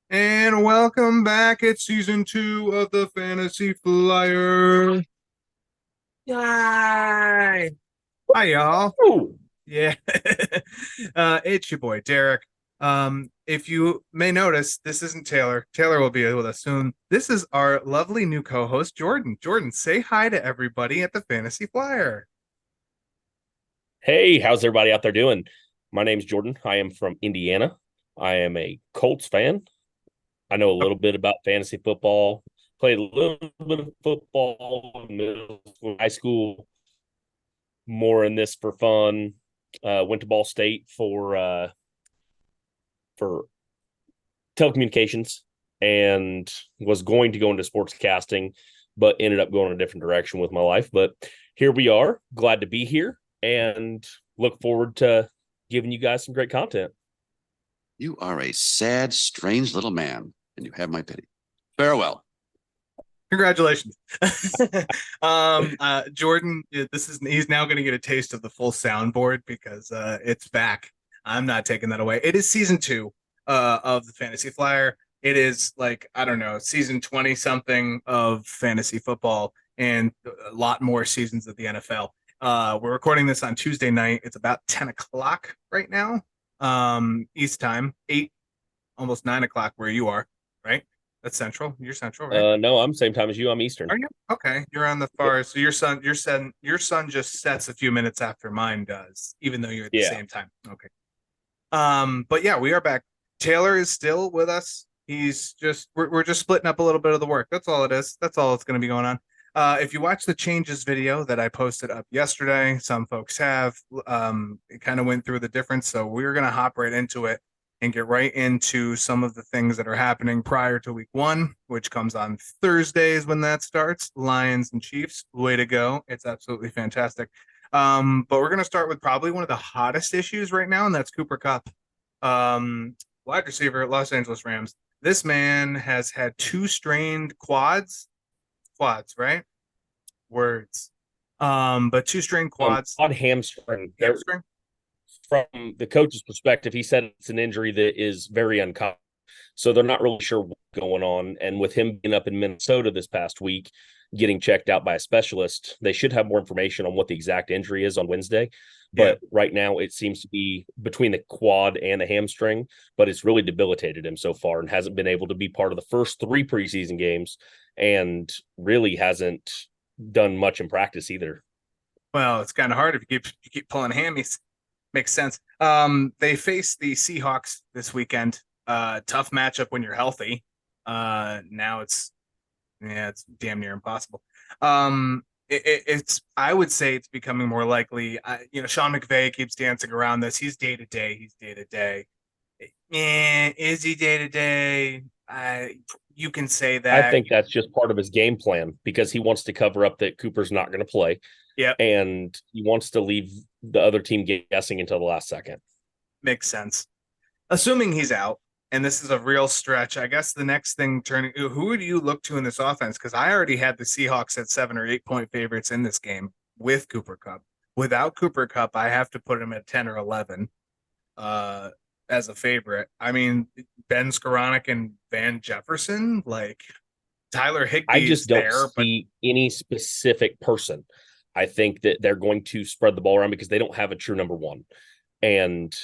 And welcome back. It's season 2 of the Fantasy Flyer. Yay! Hi, y'all. Ooh. Yeah. It's your boy, Derek. If you may notice, this isn't Taylor. Taylor will be with us soon. This is our lovely new co-host, Jordan. Jordan, say hi to everybody at the Fantasy Flyer. Hey, how's everybody out there doing? My name's Jordan. I am from Indiana. I am a Colts fan. I know a little bit about fantasy football. Played a little bit of football in middle school, high school. More in this for fun. Went to Ball State for telecommunications and was going to go into sportscasting, but ended up going a different direction with my life. But here we are. Glad to be here and look forward to giving you guys some great content. You are a sad, strange little man, and you have my pity. Farewell. Congratulations. Jordan, he's now going to get a taste of the full soundboard because it's back. I'm not taking that away. It is season 2 of the Fantasy Flyer. It is like, I don't know, season 20 something of fantasy football and a lot more seasons of the NFL. We're recording this on Tuesday night. It's about 10 o'clock right now. East time, 8, almost 9 o'clock where you are, right? That's central. You're central, right? No, I'm same time as you. I'm Eastern. Are you? Okay. You're on the far. So your son just sets a few minutes after mine does, even though you're at the same time. Okay. But yeah, we are back. Taylor is still with us. He's just we're just splitting up a little bit of the work. That's all it is. That's all that's going to be going on. If you watch the changes video that I posted up yesterday, some folks have it kind of went through the difference. So we're going to hop right into it and get right into some of the things that are happening prior to week 1, which comes on Thursdays when that starts. Lions and Chiefs, way to go. It's absolutely fantastic. But we're going to start with probably one of the hottest issues right now, and that's Cooper Kupp. Wide receiver, Los Angeles Rams. This man has had 2 strained quads, right? Words. But 2 strained quads. On hamstring. Hamstring? From the coach's perspective, he said it's an injury that is very uncommon. So they're not really sure what's going on. And with him being up in Minnesota this past week, getting checked out by a specialist, they should have more information on what the exact injury is on Wednesday. But right now it seems to be between the quad and the hamstring, but it's really debilitated him so far and hasn't been able to be part of the first 3 preseason games and really hasn't done much in practice either. Well, it's kind of hard if you keep pulling hammies. Makes sense. They face the Seahawks this weekend. Tough matchup when you're healthy. Now it's damn near impossible. It's I would say it's becoming more likely. Sean McVay keeps dancing around this. He's day to day. Is he day to day? You can say that. I think that's just part of his game plan because he wants to cover up that Cooper's not going to play. Yeah, and he wants to leave the other team guessing until the last second. Makes sense. Assuming he's out, and this is a real stretch, I guess the next thing who do you look to in this offense? Because I already had the Seahawks at 7 or 8 point favorites in this game with Cooper Kupp. Without Cooper Kupp, I have to put him at 10 or 11 as a favorite. I mean, Ben Skoranek and Van Jefferson, like Tyler Higbee. I just don't see any specific person. I think that they're going to spread the ball around because they don't have a true number 1. And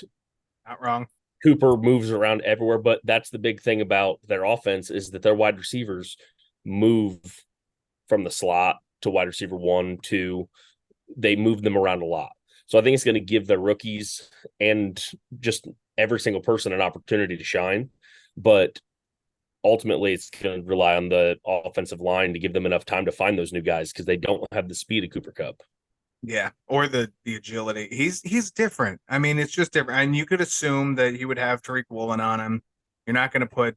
not wrong. Cooper moves around everywhere, but that's the big thing about their offense is that their wide receivers move from the slot to wide receiver 1, 2. They move them around a lot. So I think it's going to give the rookies and just every single person an opportunity to shine. But ultimately, it's going to rely on the offensive line to give them enough time to find those new guys because they don't have the speed of Cooper Kupp. Yeah, or the agility. He's different. I mean, it's just different. And you could assume that he would have Tariq Woolen on him. You're not gonna put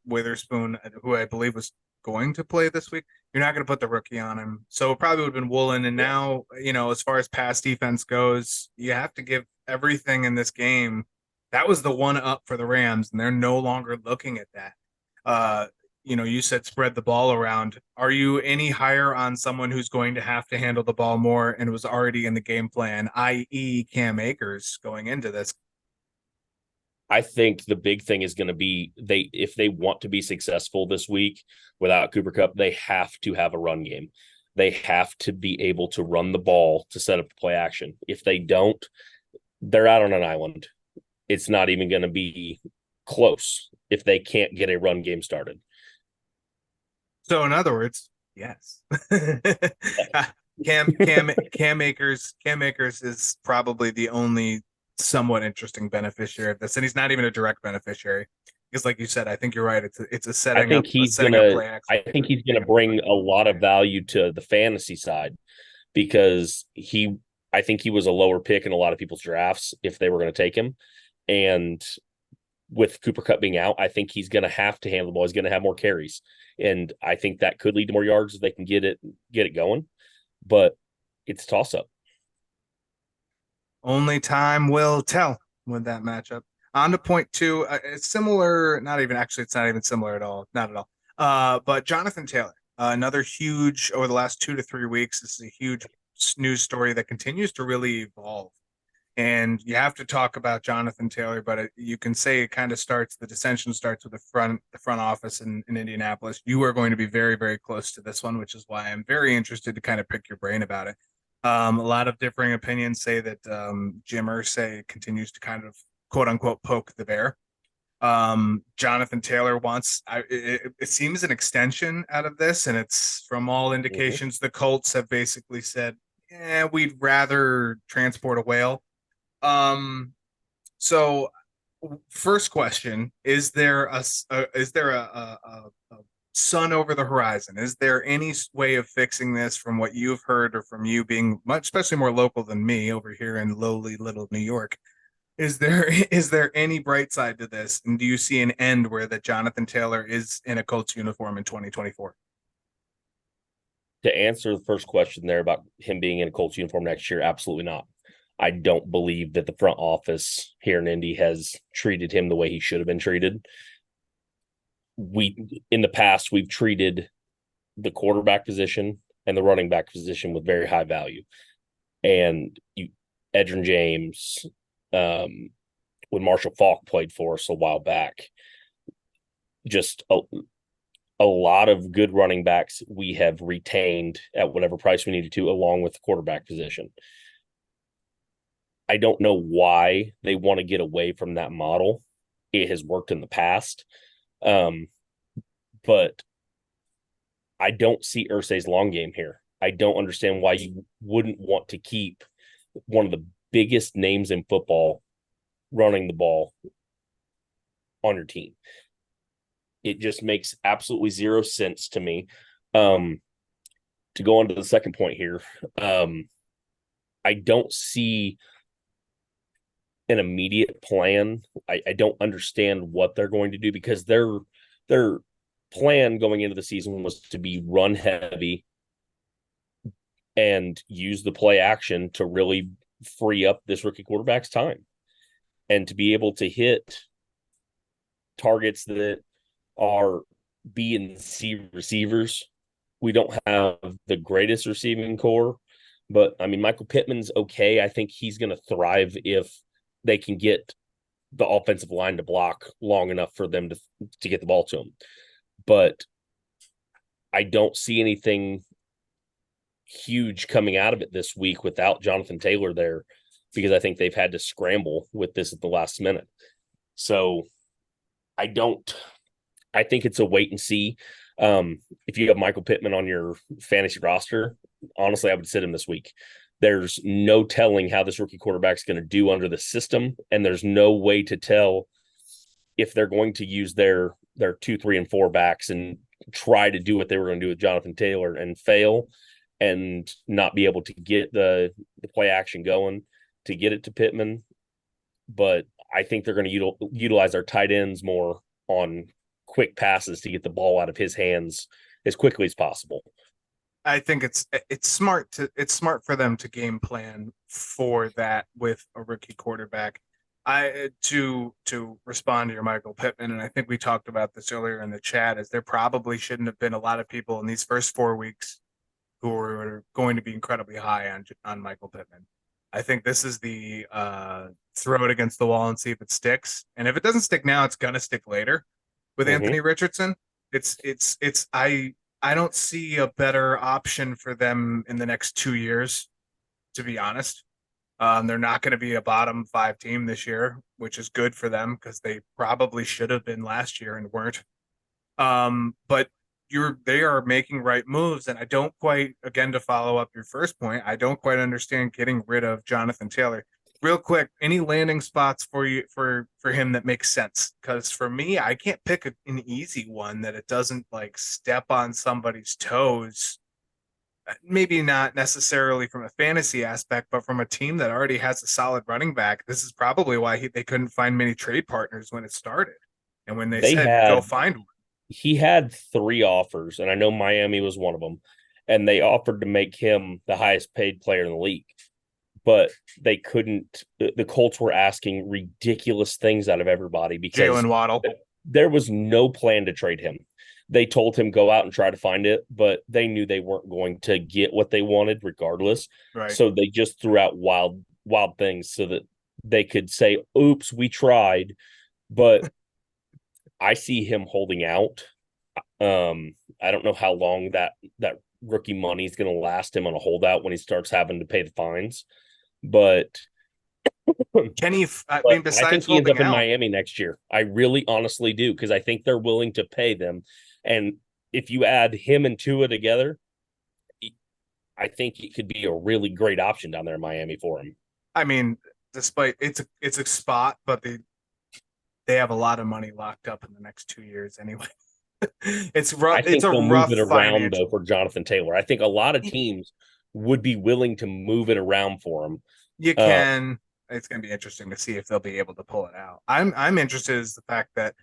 Witherspoon, who I believe was going to play this week. You're not gonna put the rookie on him. So it probably would have been Woolen. And now, as far as pass defense goes, you have to give everything in this game. That was the one up for the Rams, and they're no longer looking at that. You said spread the ball around. Are you any higher on someone who's going to have to handle the ball more and was already in the game plan, i.e. Cam Akers going into this? I think the big thing is going to be if they want to be successful this week without Cooper Kupp, they have to have a run game. They have to be able to run the ball to set up the play action. If they don't, they're out on an island. It's not even going to be close if they can't get a run game started. So in other words, yes. Cam Akers is probably the only somewhat interesting beneficiary of this, and he's not even a direct beneficiary because, like you said, I think you're right. It's a setting up play action. I think he's gonna bring a lot of value to the fantasy side because I think he was a lower pick in a lot of people's drafts if they were going to take him, and with Cooper Kupp being out, I think he's going to have to handle the ball. He's going to have more carries, and I think that could lead to more yards if they can get it going. But it's a toss up. Only time will tell with that matchup. On to point two, it's similar. It's not even similar at all. Not at all. But Jonathan Taylor, another huge over the last 2 to 3 weeks. This is a huge news story that continues to really evolve. And you have to talk about Jonathan Taylor, but you can say it kind of the dissension starts with the front office in Indianapolis. You are going to be very, very close to this one, which is why I'm very interested to kind of pick your brain about it. A lot of differing opinions say that Jim Irsay continues to kind of quote unquote poke the bear. Jonathan Taylor wants, it seems, an extension out of this, and it's from all indications the Colts have basically said, we'd rather transport a whale. So first question, is there a sun over the horizon? Is there any way of fixing this from what you've heard or from you being especially more local than me over here in lowly little New York? Is there any bright side to this? And do you see an end where that Jonathan Taylor is in a Colts uniform in 2024? To answer the first question there about him being in a Colts uniform next year, absolutely not. I don't believe that the front office here in Indy has treated him the way he should have been treated. In the past, we've treated the quarterback position and the running back position with very high value. And Edgerrin James, when Marshall Faulk played for us a while back, just a lot of good running backs we have retained at whatever price we needed to, along with the quarterback position. I don't know why they want to get away from that model. It has worked in the past. But I don't see Irsay's long game here. I don't understand why you wouldn't want to keep one of the biggest names in football running the ball on your team. It just makes absolutely zero sense to me. To go on to the second point here, I don't see an immediate plan. I don't understand what they're going to do because their plan going into the season was to be run heavy and use the play action to really free up this rookie quarterback's time and to be able to hit targets that are B and C receivers. We don't have the greatest receiving core, but I mean, Michael Pittman's okay. I think he's going to thrive if they can get the offensive line to block long enough for them to get the ball to him. But I don't see anything huge coming out of it this week without Jonathan Taylor there, because I think they've had to scramble with this at the last minute. So I think it's a wait and see. If you have Michael Pittman on your fantasy roster, honestly, I would sit him this week. There's no telling how this rookie quarterback is going to do under the system, and there's no way to tell if they're going to use their 2, 3, and 4 backs and try to do what they were going to do with Jonathan Taylor and fail. and not be able to get the play action going to get it to Pittman. But I think they're going to utilize our tight ends more on quick passes to get the ball out of his hands as quickly as possible. I think it's smart for them to game plan for that with a rookie quarterback. To respond to your Michael Pittman, and I think we talked about this earlier in the chat, is there probably shouldn't have been a lot of people in these first 4 weeks who were going to be incredibly high on Michael Pittman. I think this is the throw it against the wall and see if it sticks. And if it doesn't stick now, it's gonna stick later. With Anthony Richardson, I don't see a better option for them in the next 2 years, to be honest. They're not going to be a bottom 5 team this year, which is good for them because they probably should have been last year and weren't. But they are making right moves, and I don't quite, again, to follow up your first point, I don't quite understand getting rid of Jonathan Taylor. Real quick, any landing spots for you for him that makes sense? Because for me, I can't pick an easy one that it doesn't like step on somebody's toes. Maybe not necessarily from a fantasy aspect, but from a team that already has a solid running back. This is probably why they couldn't find many trade partners when it started, and when they said go find one. He had 3 offers, and I know Miami was one of them, and they offered to make him the highest paid player in the league. But they couldn't. The Colts were asking ridiculous things out of everybody because Jalen Waddle. There was no plan to trade him. They told him go out and try to find it, but they knew they weren't going to get what they wanted regardless. Right. So they just threw out wild things so that they could say, "Oops, we tried." But I see him holding out. I don't know how long that rookie money is going to last him on a holdout when he starts having to pay the fines. But can he? I think he ends up in Miami next year. I really honestly do, because I think they're willing to pay them. And if you add him and Tua together, I think it could be a really great option down there in Miami for him. I mean, despite it's a spot, but they have a lot of money locked up in the next 2 years anyway. It's rough. It's a rough move it around though for Jonathan Taylor. I think a lot of teams would be willing to move it around for him. You can. It's going to be interesting to see if they'll be able to pull it out. I'm interested in the fact that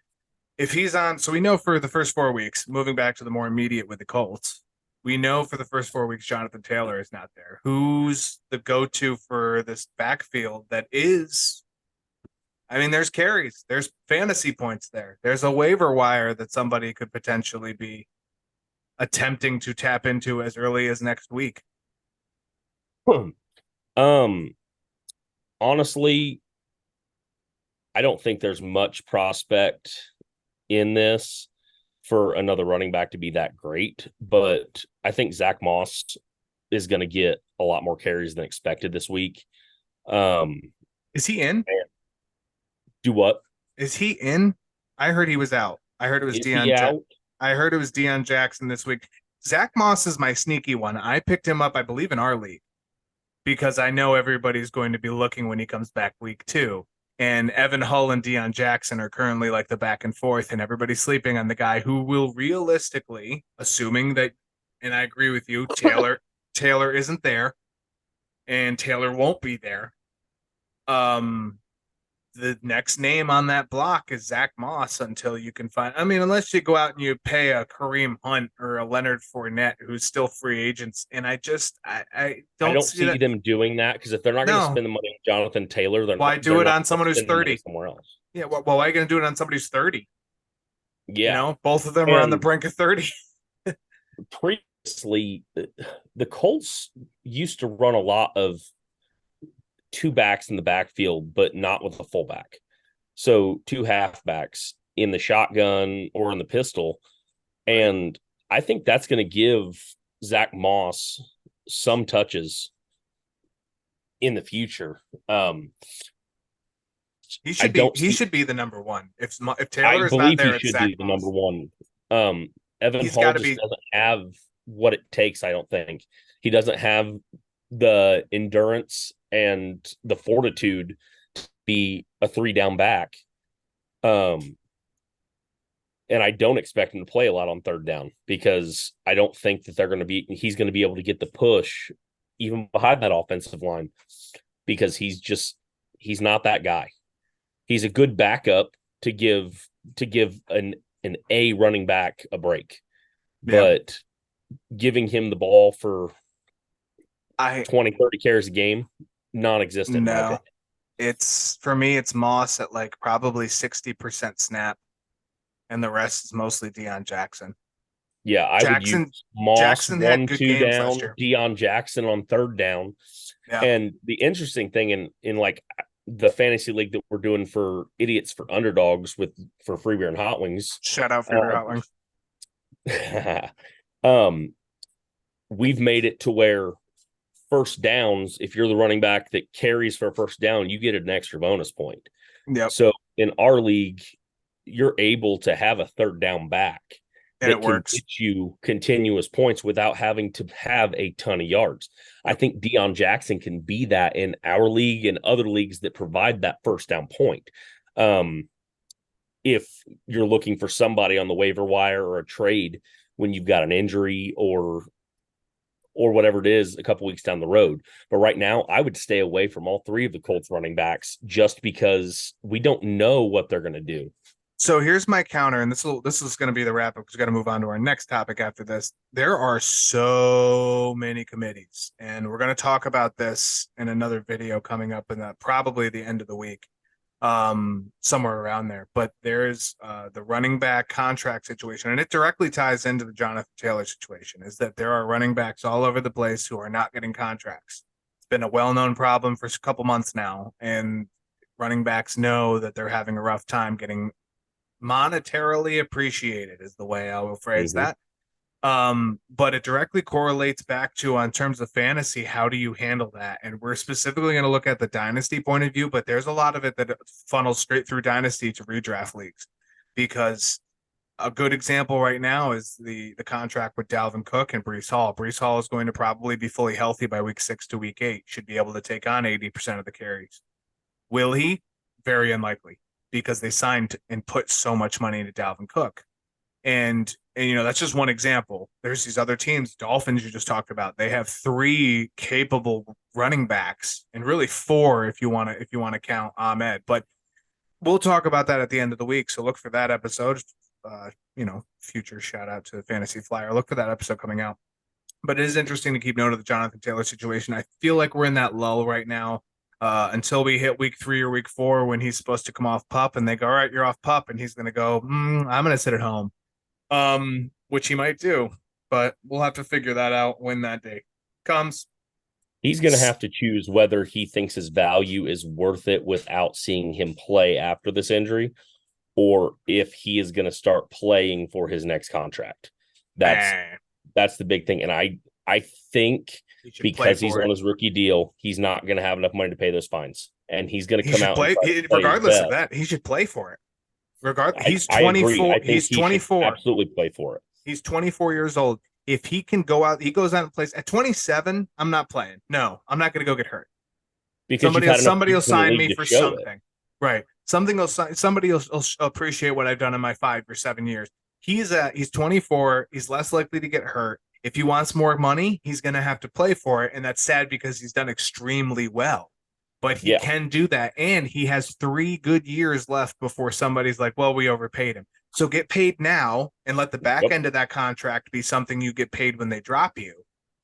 if he's on, so we know for the first 4 weeks, moving back to the more immediate with the Colts, we know for the first 4 weeks Jonathan Taylor is not there. Who's the go-to for this backfield that is? I mean, there's carries, there's fantasy points there. There's a waiver wire that somebody could potentially be attempting to tap into as early as next week. Honestly, I don't think there's much prospect in this for another running back to be that great, but I think Zach Moss is going to get a lot more carries than expected this week. Is he in? Do what? Is he in? I heard he was out. I heard it was Deion. I heard it was Deion Jackson this week. Zach Moss is my sneaky one. I picked him up, I believe, in our league because I know everybody's going to be looking when he comes back week 2. And Evan Hull and Deion Jackson are currently like the back and forth, and everybody's sleeping on the guy who will realistically, assuming that, and I agree with you, Taylor isn't there, and Taylor won't be there. The next name on that block is Zach Moss until you can find. I mean, unless you go out and you pay a Kareem Hunt or a Leonard Fournette, who's still free agents, and I don't see them doing that, because if they're not going to spend the money on Jonathan Taylor, then why do it on someone who's 30 somewhere else? Yeah, well, why are you going to do it on somebody who's 30? Yeah, both of them are on the brink of 30. Previously, the Colts used to run a lot of 2 backs in the backfield, but not with a fullback. So 2 halfbacks in the shotgun or in the pistol. And I think that's going to give Zach Moss some touches in the future. He should be the number one. If Taylor is not there, he should be the number one. Evan Hull doesn't have what it takes, I don't think. He doesn't have the endurance and the fortitude to be a 3-down back. And I don't expect him to play a lot on third down because I don't think that he's going to be able to get the push even behind that offensive line because he's not that guy. He's a good backup to give an A running back a break. But giving him the ball for 20, 30 carries a game, non-existent. No, for me, it's Moss at like probably 60% snap. And the rest is mostly Deion Jackson. Yeah, I would use Moss Jackson had 1, good 2 games down, last year. Deion Jackson on third down. Yeah. And the interesting thing in like the fantasy league that we're doing for idiots for underdogs for free beer and hot wings. Shout out free beer hot wings. We've made it to where first downs, if you're the running back that carries for a first down, you get an extra bonus point. Yep. So in our league, you're able to have a third down back and that can get you continuous points without having to have a ton of yards. I think Deion Jackson can be that in our league and other leagues that provide that first down point. If you're looking for somebody on the waiver wire or a trade when you've got an injury or whatever it is a couple weeks down the road. But right now, I would stay away from all three of the Colts running backs just because we don't know what they're going to do. So here's my counter, and this is going to be the wrap up because we're going to move on to our next topic after this. There are so many committees, and we're going to talk about this in another video coming up in probably the end of the week, somewhere around there. But there's the running back contract situation, and it directly ties into the Jonathan Taylor situation. Is that there are running backs all over the place who are not getting contracts. It's been a well-known problem for a couple months now, and running backs know that they're having a rough time getting monetarily appreciated is the way I will phrase that. But it directly correlates back to, on terms of fantasy, how do you handle that? And we're specifically going to look at the dynasty point of view, but there's a lot of it that funnels straight through dynasty to redraft leagues, because a good example right now is the contract with Dalvin Cook and Breece Hall. Breece Hall is going to probably be fully healthy by week 6 to week 8, should be able to take on 80% of the carries. Will he? Very unlikely, because they signed and put so much money into Dalvin Cook. And that's just one example. There's these other teams, Dolphins you just talked about. They have 3 capable running backs, and really 4 if you want to count Ahmed. But we'll talk about that at the end of the week. So look for that episode. Future shout out to Fantasy Flyer. Look for that episode coming out. But it is interesting to keep note of the Jonathan Taylor situation. I feel like we're in that lull right now. Until we hit week 3 or week 4 when he's supposed to come off PUP, and they go, all right, you're off PUP, and he's going to go, I'm going to sit at home, which he might do, but we'll have to figure that out when that day comes. He's going to have to choose whether he thinks his value is worth it without seeing him play after this injury, or if he is going to start playing for his next contract. That's the big thing. And I think because he's on his rookie deal, he's not going to have enough money to pay those fines, and he's going to come out. Regardless of that, he should play for it. Regardless, he's 24. He's 24. Absolutely play for it. He's 24 years old. If he can go out, he goes out and plays at 27. I'm not playing. No, I'm not going to go get hurt. Because somebody will sign me for something, right? Somebody will appreciate what I've done in my 5 or 7 years. He's 24. He's less likely to get hurt. If he wants more money, he's going to have to play for it. And that's sad because he's done extremely well. But he can do that. And he has 3 good years left before somebody's like, well, we overpaid him. So get paid now and let the back end of that contract be something you get paid when they drop you.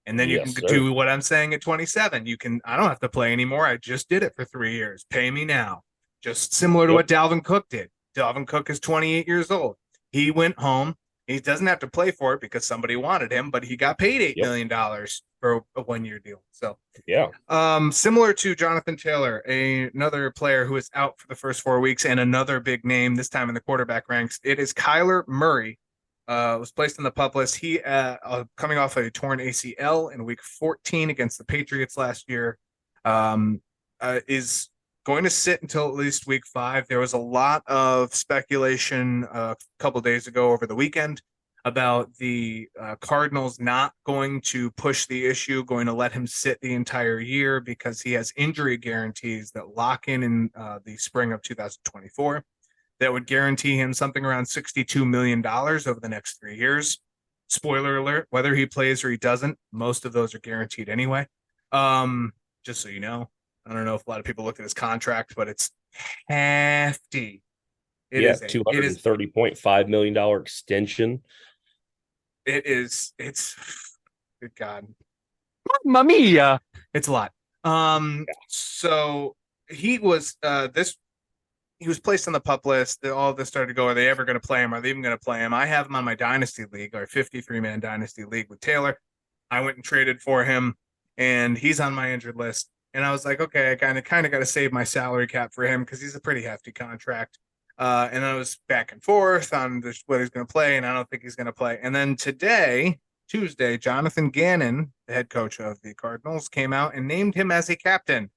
And then you can do what I'm saying at 27. I don't have to play anymore. I just did it for 3 years. Pay me now. Just similar to what Dalvin Cook did. Dalvin Cook is 28 years old. He went home. He doesn't have to play for it because somebody wanted him, but he got paid $8 million for a 1-year deal. So, similar to Jonathan Taylor, another player who is out for the first 4 weeks, and another big name, this time in the quarterback ranks, it is Kyler Murray. Was placed in the PUP list. He, coming off a torn ACL in week 14 against the Patriots last year, is going to sit until at least week 5. There was a lot of speculation a couple of days ago over the weekend about the Cardinals not going to push the issue, going to let him sit the entire year because he has injury guarantees that lock in the spring of 2024. that would guarantee him something around $62 million over the next 3 years. Spoiler alert, whether he plays or he doesn't, most of those are guaranteed anyway. Just so you know, I don't know if a lot of people looked at his contract, but it's hefty. It is $230.5 million extension. It's good God. Mamma mia. It's a lot. So he was he was placed on the pup list. All this started to go, are they ever going to play him? Are they even going to play him? I have him on my dynasty league, our 53-man dynasty league with Taylor. I went and traded for him, and he's on my injured list. And I was like, okay, I kind of got to save my salary cap for him because he's a pretty hefty contract. And I was back and forth on whether he's going to play, and I don't think he's going to play. And then today, Tuesday, Jonathan Gannon, the head coach of the Cardinals, came out and named him as a captain,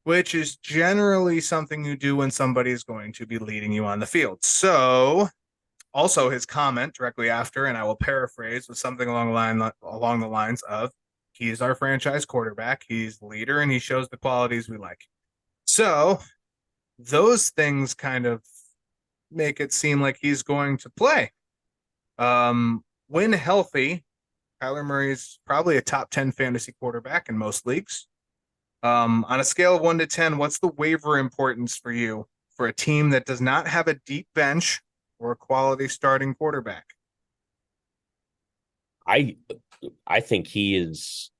which is generally something you do when somebody is going to be leading you on the field. So also his comment directly after, and I will paraphrase, was something along the lines of, he's our franchise quarterback, he's the leader, and he shows the qualities we like. So those things kind of make it seem like he's going to play. When healthy, Kyler Murray's probably a top 10 fantasy quarterback in most leagues. On a scale of 1 to 10, what's the waiver importance for you for a team that does not have a deep bench or a quality starting quarterback? I think he is,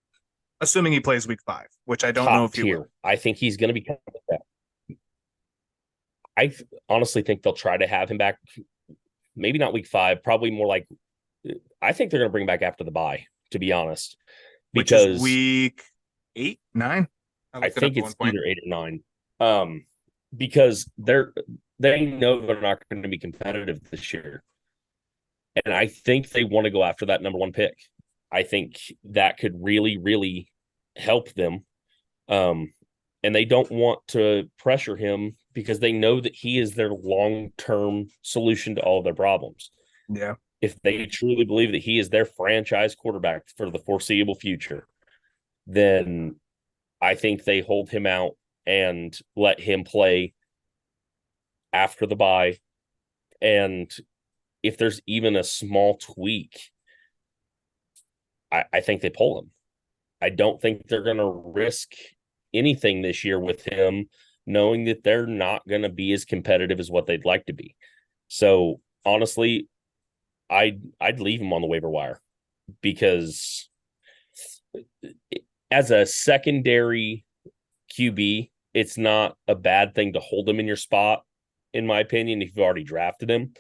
assuming he plays week 5, which I don't know if he will. I think he's going to be. I honestly think they'll try to have him back. Maybe not week 5, probably more like, I think they're going to bring him back after the bye, to be honest, because which is week 8, 9. I think it's either 8 or 9. Because they know they're not going to be competitive this year. And I think they want to go after that number 1 pick. I think that could really, really help them. And they don't want to pressure him because they know that he is their long-term solution to all of their problems. Yeah. If they truly believe that he is their franchise quarterback for the foreseeable future, then I think they hold him out and let him play after the bye. And if there's even a small tweak, I think they pull him. I don't think they're going to risk anything this year with him, knowing that they're not going to be as competitive as what they'd like to be. So honestly, I'd leave him on the waiver wire, because as a secondary QB, it's not a bad thing to hold him in your spot, in my opinion, if you've already drafted him.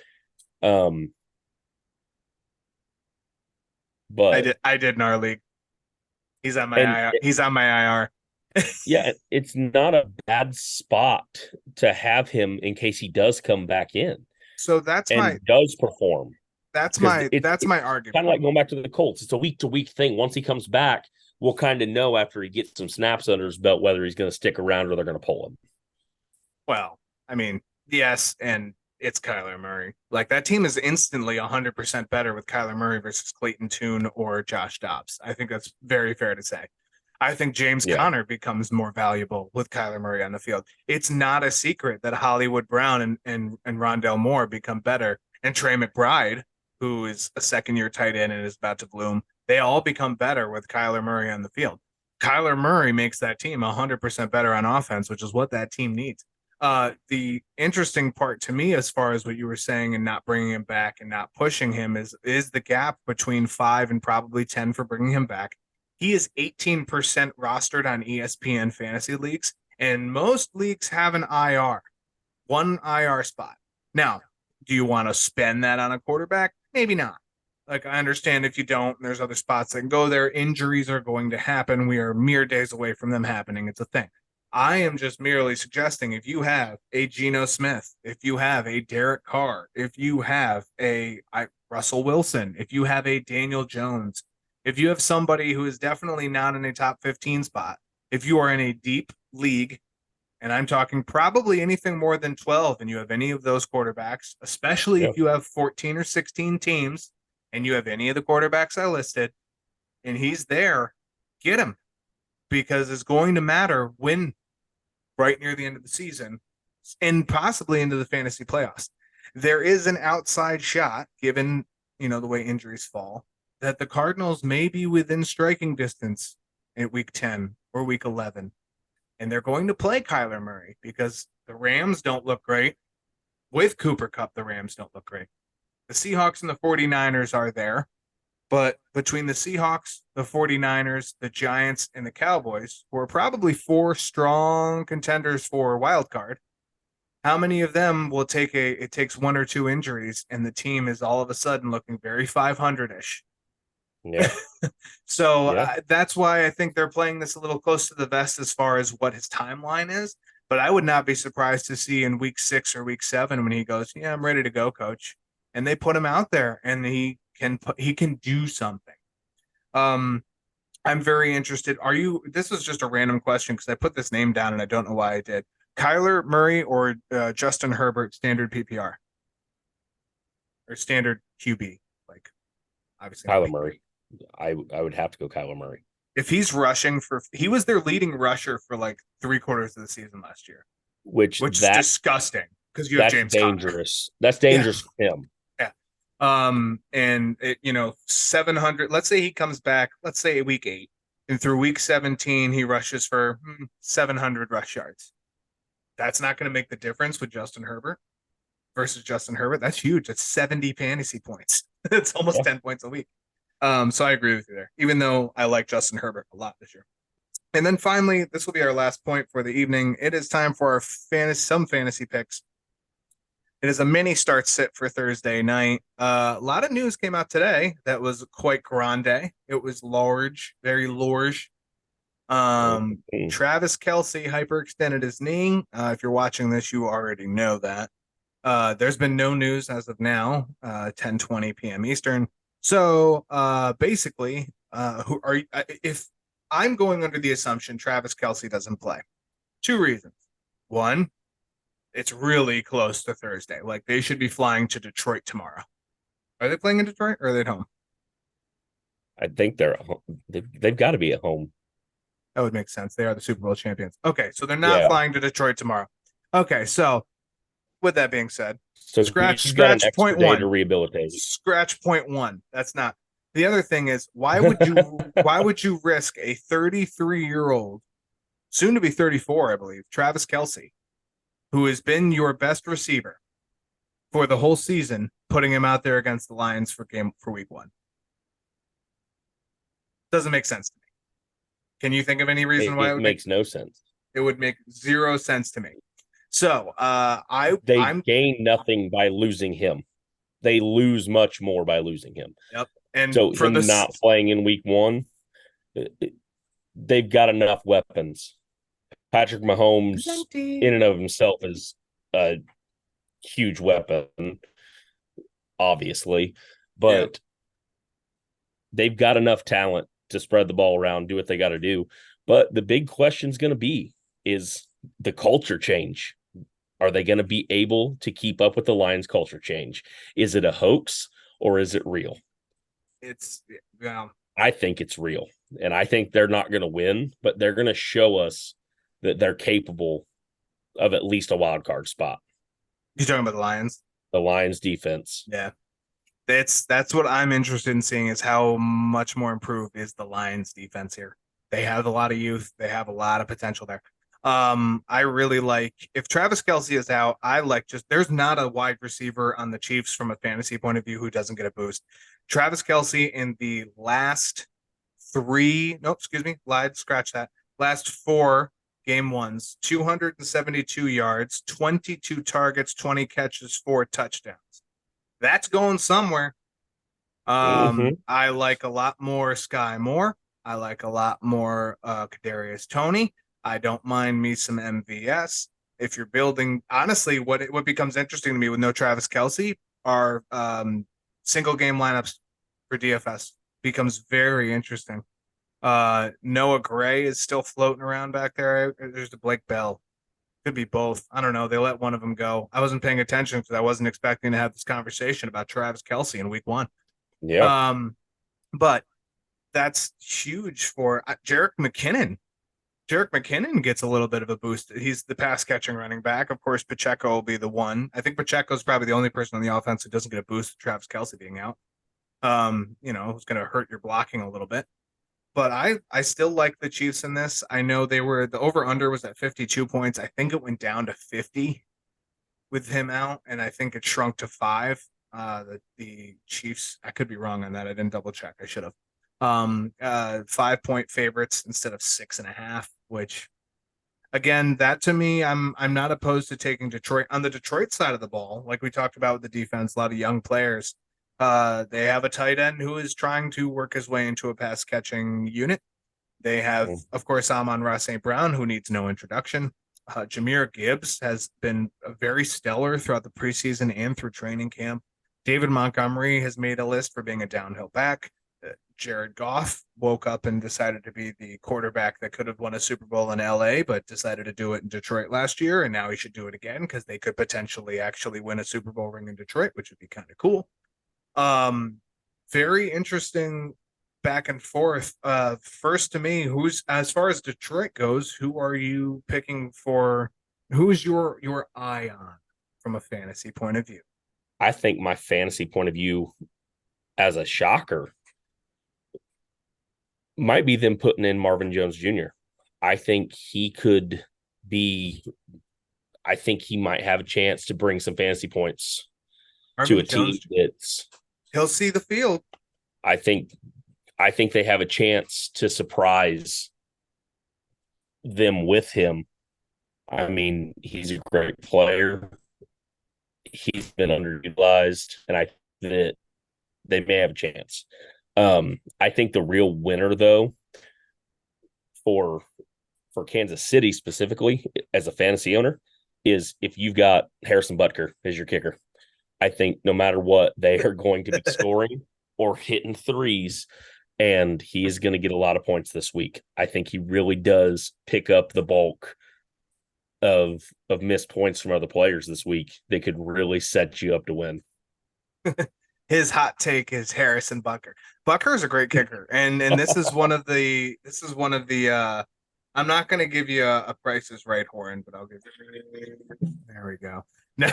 But I did in our league. He's on my IR. He's on my IR. Yeah, it's not a bad spot to have him in case he does come back in. So does perform. That's my argument. Kind of like going back to the Colts. It's a week-to-week thing. Once he comes back, we'll kind of know after he gets some snaps under his belt whether he's going to stick around or they're going to pull him. Well, I mean, yes, and it's Kyler Murray. Like, that team is instantly 100% better with Kyler Murray versus Clayton Tune or Josh Dobbs. I think that's very fair to say. I think James Conner becomes more valuable with Kyler Murray on the field. It's not a secret that Hollywood Brown and Rondell Moore become better, and Trey McBride, who is a second-year tight end and is about to bloom, they all become better with Kyler Murray on the field. Kyler Murray makes that team 100% better on offense, which is what that team needs. The interesting part to me, as far as what you were saying and not bringing him back and not pushing him, is the gap between 5 and probably 10 for bringing him back. He is 18% rostered on ESPN fantasy leagues, and most leagues have an IR, one IR spot. Now, do you want to spend that on a quarterback? Maybe not. Like, I understand if you don't, there's other spots that can go there. Injuries are going to happen. We are mere days away from them happening. It's a thing. I am just merely suggesting, if you have a Geno Smith, if you have a Derek Carr, if you have a Russell Wilson, if you have a Daniel Jones, if you have somebody who is definitely not in a top 15 spot, if you are in a deep league, and I'm talking probably anything more than 12, and you have any of those quarterbacks, especially if you have 14 or 16 teams, and you have any of the quarterbacks I listed, and he's there, get him. Because it's going to matter when, right near the end of the season, and possibly into the fantasy playoffs. There is an outside shot, given the way injuries fall, that the Cardinals may be within striking distance in week 10 or week 11. And they're going to play Kyler Murray because the Rams don't look great. With Cooper Kupp, the Rams don't look great. The Seahawks and the 49ers are there. But between the Seahawks, the 49ers, the Giants, and the Cowboys, who are probably 4 strong contenders for a wild card, how many of them will it takes 1 or 2 injuries and the team is all of a sudden looking very 500-ish? Yeah. So that's why I think they're playing this a little close to the vest as far as what his timeline is. But I would not be surprised to see in week 6 or week 7 when he goes, "Yeah, I'm ready to go, coach," and they put him out there and he can do something. I'm very interested. This was just a random question because I put this name down and I don't know why I did. Kyler Murray or Justin Herbert standard PPR or standard QB? Like, obviously Kyler Murray. I would have to go Kyler Murray. If he's rushing he was their leading rusher for like 3/4 of the season last year, which is disgusting because you have James dangerous. Conner. That's dangerous for him. Yeah. And 700. Let's say he comes back. Let's say week 8, and through week 17 he rushes for 700 rush yards. That's not going to make the difference with Justin Herbert versus Justin Herbert. That's huge. That's 70 fantasy points. It's almost 10 points a week. So I agree with you there, even though I like Justin Herbert a lot this year. And then finally, this will be our last point for the evening. It is time for our some fantasy picks. It is a mini start sit for Thursday night. A lot of news came out today that was quite grande. It was large, very large. Travis Kelce hyperextended his knee. If you're watching this, you already know that. There's been no news as of now, 10:20 p.m. Eastern. So basically, if I'm going under the assumption Travis Kelce doesn't play, 2 reasons. 1, it's really close to Thursday. Like, they should be flying to Detroit tomorrow. Are they playing in Detroit or are they at home? I think they're at home. They've got to be at home. That would make sense. They are the Super Bowl champions. Okay, so they're not flying to Detroit tomorrow. Okay, so with that being said, scratch point 1 to rehabilitate. Scratch point 1. That's not. The other thing is, why would you risk a 33-year-old, soon to be 34, I believe, Travis Kelce, who has been your best receiver for the whole season, putting him out there against the Lions for week 1? Doesn't make sense to me. Can you think of any reason why it makes no sense? It would make 0 sense to me. So they gain nothing by losing him. They lose much more by losing him. Yep. And so him not playing in week 1, they've got enough weapons. Patrick Mahomes in and of himself is a huge weapon, obviously, but they've got enough talent to spread the ball around, do what they got to do. But the big question is going to is the culture change. Are they going to be able to keep up with the Lions culture change? Is it a hoax or is it real? I think it's real. And I think they're not going to win, but they're going to show us that they're capable of at least a wild card spot. You're talking about the Lions? The Lions defense. Yeah. That's what I'm interested in seeing, is how much more improved is the Lions defense here. They have a lot of youth. They have a lot of potential there. I really like, if Travis Kelce is out, there's not a wide receiver on the Chiefs from a fantasy point of view who doesn't get a boost. Travis Kelce in the last 4 game 1s, 272 yards, 22 targets, 20 catches, 4 touchdowns. That's going somewhere. I like a lot more Sky Moore. I like a lot more Kadarius Toney. I don't mind me some MVS. If you're building, honestly, what becomes interesting to me with no Travis Kelce are single game lineups for DFS. Becomes very interesting. Noah Gray is still floating around back there. There's the Blake Bell. Could be both. I don't know. They let one of them go. I wasn't paying attention because I wasn't expecting to have this conversation about Travis Kelce in week 1. Yeah. But that's huge for Jerick McKinnon. Jerick McKinnon gets a little bit of a boost. He's the pass catching running back. Of course, Pacheco will be the one. I think Pacheco's probably the only person on the offense who doesn't get a boost with Travis Kelce being out. It's going to hurt your blocking a little bit. But I still like the Chiefs in this. I know the over under was at 52 points. I think it went down to 50 with him out, and I think it shrunk to 5. The Chiefs, I could be wrong on that. I didn't double check. I should have. 5-point favorites instead of 6.5, which again, that to me, I'm not opposed to taking Detroit. On the Detroit side of the ball, like we talked about with the defense, a lot of young players. They have a tight end who is trying to work his way into a pass catching unit. They have, of course, Amon-Ra St. Brown, who needs no introduction. Jahmyr Gibbs has been very stellar throughout the preseason and through training camp. David Montgomery has made a list for being a downhill back. Jared Goff woke up and decided to be the quarterback that could have won a Super Bowl in LA, but decided to do it in Detroit last year. And now he should do it again because they could potentially actually win a Super Bowl ring in Detroit, which would be kind of cool. Very interesting back and forth. First to me, as far as Detroit goes, who are you picking for? Who's your eye on from a fantasy point of view? I think my fantasy point of view as a shocker might be them putting in Marvin Jones Jr. I think he might have a chance to bring some fantasy points Marvin to a Jones, team that's he'll see the field. I think they have a chance to surprise them with him. I mean, he's a great player. He's been underutilized, and I think that they may have a chance. I think the real winner, though, for Kansas City specifically, as a fantasy owner, is if you've got Harrison Butker as your kicker. I think no matter what, they are going to be scoring or hitting threes, and he is going to get a lot of points this week. I think he really does pick up the bulk of missed points from other players this week. They could really set you up to win. His hot take is Harrison Butker. Butker is a great kicker, and this is one of the I'm not going to give you a Price is Right horn, but I'll give you. There we go. No.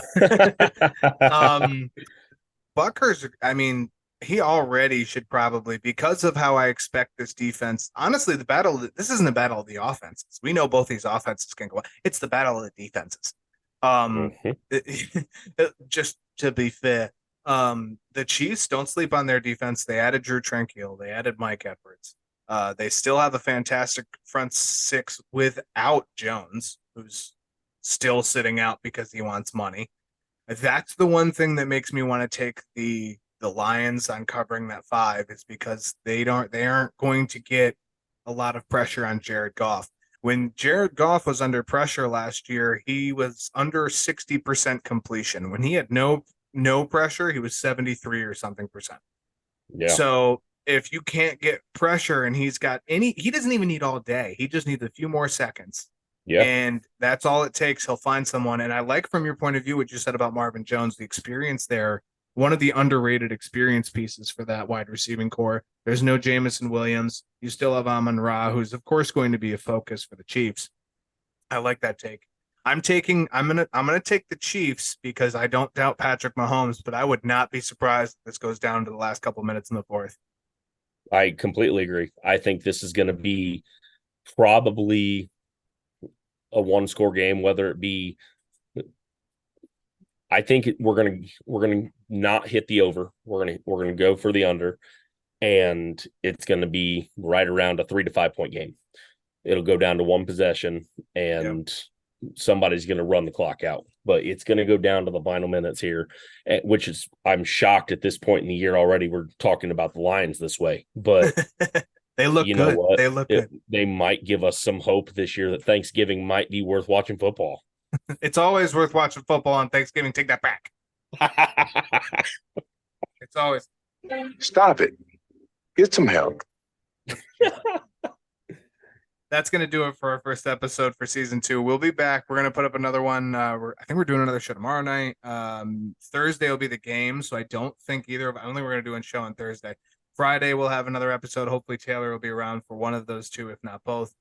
Butker's. I mean, he already should probably, because of how I expect this defense. Honestly, this isn't a battle of the offenses. We know both these offenses can go. It's the battle of the defenses. Just to be fair. The Chiefs, don't sleep on their defense. They added Drew Tranquill. They added Mike Edwards. They still have a fantastic front six without Jones, who's still sitting out because he wants money. That's the one thing that makes me want to take the Lions on covering that 5, is because they aren't going to get a lot of pressure on Jared Goff. When Jared Goff was under pressure last year, he was under 60% completion. When he had no pressure, he was 73 or something percent. Yeah. So if you can't get pressure and he doesn't even need all day. He just needs a few more seconds. Yeah. And that's all it takes. He'll find someone. And I like, from your point of view, what you said about Marvin Jones, the experience there, one of the underrated experience pieces for that wide receiving core. There's no Jamison Williams. You still have Amon-Ra, who's of course going to be a focus for the Chiefs. I like that take. I'm gonna take the Chiefs because I don't doubt Patrick Mahomes, but I would not be surprised if this goes down to the last couple minutes in the fourth. I completely agree. I think this is going to be probably a 1-score game, whether it be. I think we're gonna not hit the over. We're gonna go for the under, and it's going to be right around a 3 to 5 point game. It'll go down to one possession, and somebody's going to run the clock out, but it's going to go down to the final minutes here, which is, I'm shocked at this point in the year already. We're talking about the Lions this way, but they look you good. know what? They look good. They might give us some hope this year that Thanksgiving might be worth watching football. It's always worth watching football on Thanksgiving. Take that back. It's always. Stop it. Get some help. That's going to do it for our first episode for season 2. We'll be back. We're going to put up another one. I think we're doing another show tomorrow night. Thursday will be the game, so I don't think I don't think we're going to do a show on Thursday. Friday, we'll have another episode. Hopefully, Taylor will be around for one of those two, if not both.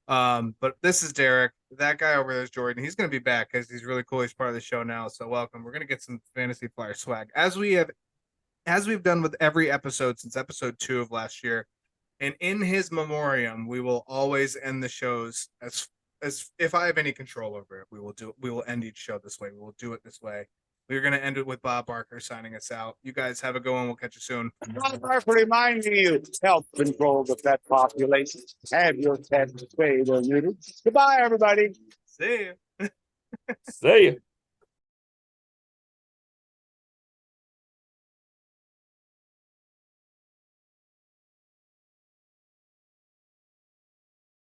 But this is Derek. That guy over there is Jordan. He's going to be back because he's really cool. He's part of the show now. So welcome. We're going to get some Fantasy Flyer swag as we've done with every episode since episode 2 of last year. And in his memoriam, we will always end the shows as if I have any control over it. We will end each show this way. We will do it this way. We're going to end it with Bob Barker signing us out. You guys have a good one. We'll catch you soon. Bob Barker reminding you, help control the pet population. Have your pet spayed or neutered. Goodbye, everybody. See you. See you.